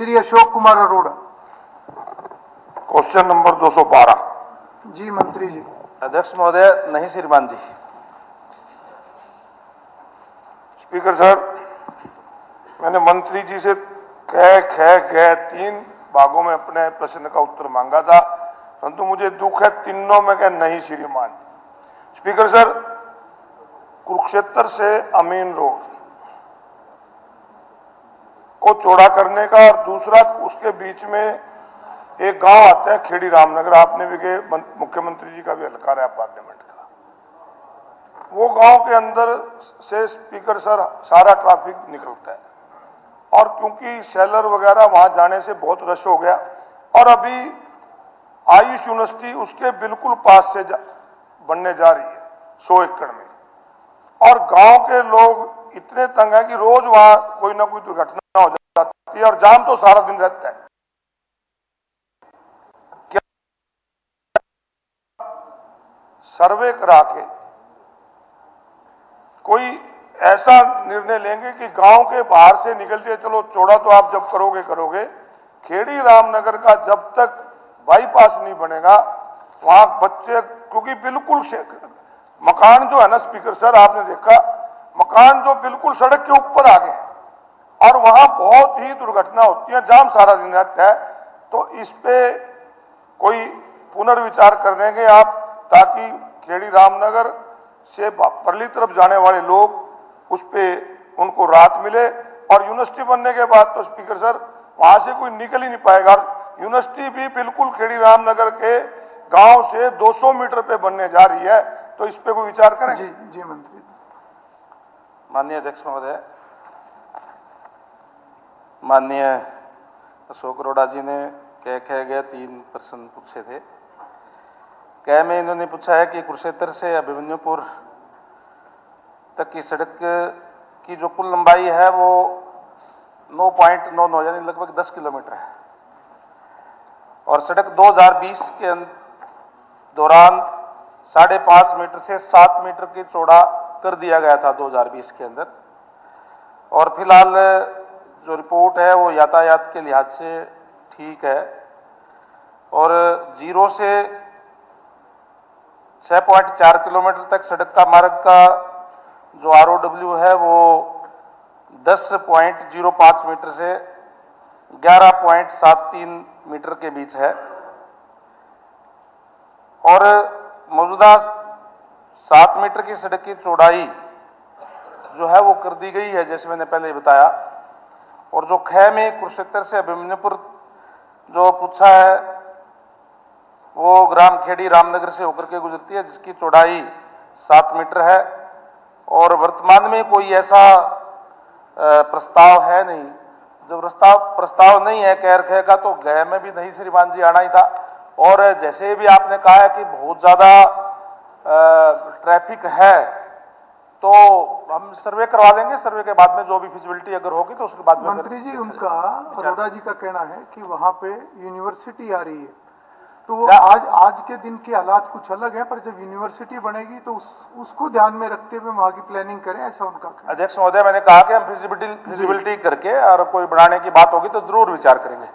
Shri Ashok Kumar Arora. Question number 212। जी मंत्री जी। अध्यक्ष महोदय, नहीं श्रीमान जी। स्पीकर सर, मैंने मंत्री जी से कह ख ग 3 भागों में अपने प्रश्न का उत्तर मांगा था, परंतु मुझे दुख है तीनों में कह नहीं श्रीमान जी। स्पीकर सर, कुरुक्षेत्र से अमीन रोड को चौड़ा करने का और दूसरा उसके बीच में एक गांव आता है खेड़ी रामनगर, आपने भी मुख्यमंत्री जी का भी हल्का रहा पार्लियामेंट का, वो गांव के अंदर से स्पीकर सर सारा ट्रैफिक निकलता है और क्योंकि सेलर वगैरह वहां जाने से बहुत रश हो गया और अभी आयुष यूनिवर्सिटी उसके बिल्कुल पास से बनने जा रही है 100 एकड़ में, और गांव के लोग इतने तंग हैं कि रोज वहां कोई ना कोई दुर्घटना हो जाती है और जाम तो सारा दिन रहता है। क्या सर्वे करा के कोई ऐसा निर्णय लेंगे कि गांव के बाहर से निकलते, चलो चौड़ा तो आप जब करोगे, खेड़ी रामनगर का जब तक बाईपास नहीं बनेगा वहां बच्चे, क्योंकि बिल्कुल मकान जो है ना स्पीकर सर, आपने देखा मकान जो बिल्कुल सड़क के ऊपर आ गए हैं और वहां बहुत ही दुर्घटना होती है, जाम सारा दिन रहता है। तो इस पे कोई पुनर्विचार करेंगे आप, ताकि खेड़ी रामनगर से परली तरफ जाने वाले लोग उस पे उनको राहत मिले, और यूनिवर्सिटी बनने के बाद तो स्पीकर सर वहां से कोई निकल ही नहीं पाएगा। यूनिवर्सिटी भी बिल्कुल खेड़ी रामनगर के गांव से 200 मीटर पे बनने जा रही है, तो इस पे कोई विचार करें। जी जी मंत्री। माननीय अध्यक्ष महोदय, माननीय अशोक अरोड़ा जी ने कह गए 3 प्रश्न पूछे थे। कह में इन्होंने पूछा है कि कुरुक्षेत्र से अभिमन्युपुर तक की सड़क की जो कुल लंबाई है वो 9.99 यानी लगभग 10 किलोमीटर है, और सड़क 2020 के दौरान 5.5 मीटर से 7 मीटर की चौड़ा कर दिया गया था 2020 के अंदर, और फिलहाल जो रिपोर्ट है वो यातायात के लिहाज से ठीक है, और 0 से 6.4 किलोमीटर तक सड़क का मार्ग का जो ROW है वो 10.05 मीटर से 11.73 मीटर के बीच है, और मौजूदा 7 मीटर की सड़क की चौड़ाई जो है वो कर दी गई है, जैसे मैंने पहले बताया। और जो ख में कुरुक्षेत्र से अभिमन्युपुर जो पूछा है वो ग्राम खेड़ी रामनगर से होकर के गुजरती है, जिसकी चौड़ाई 7 मीटर है, और वर्तमान में कोई ऐसा प्रस्ताव है नहीं। जब प्रस्ताव नहीं है ख का, तो ग में भी नहीं श्रीमान जी आना ही था। और जैसे भी आपने कहा है कि बहुत ज्यादा ट्रैफिक है, तो हम सर्वे करवा देंगे, सर्वे के बाद में जो भी फिजिबिलिटी अगर होगी तो उसके बाद में। मंत्री जी, उनका अरोड़ा जी का कहना है कि वहां पे यूनिवर्सिटी आ रही है, तो वो आज के दिन के हालात कुछ अलग है, पर जब यूनिवर्सिटी बनेगी तो उसको ध्यान में रखते हुए वहां की प्लानिंग करें, ऐसा उनका कहना। अध्यक्ष महोदय, मैंने कहा कि हम फिजिबिलिटी करके और कोई बढ़ाने की बात होगी तो जरूर विचार करेंगे।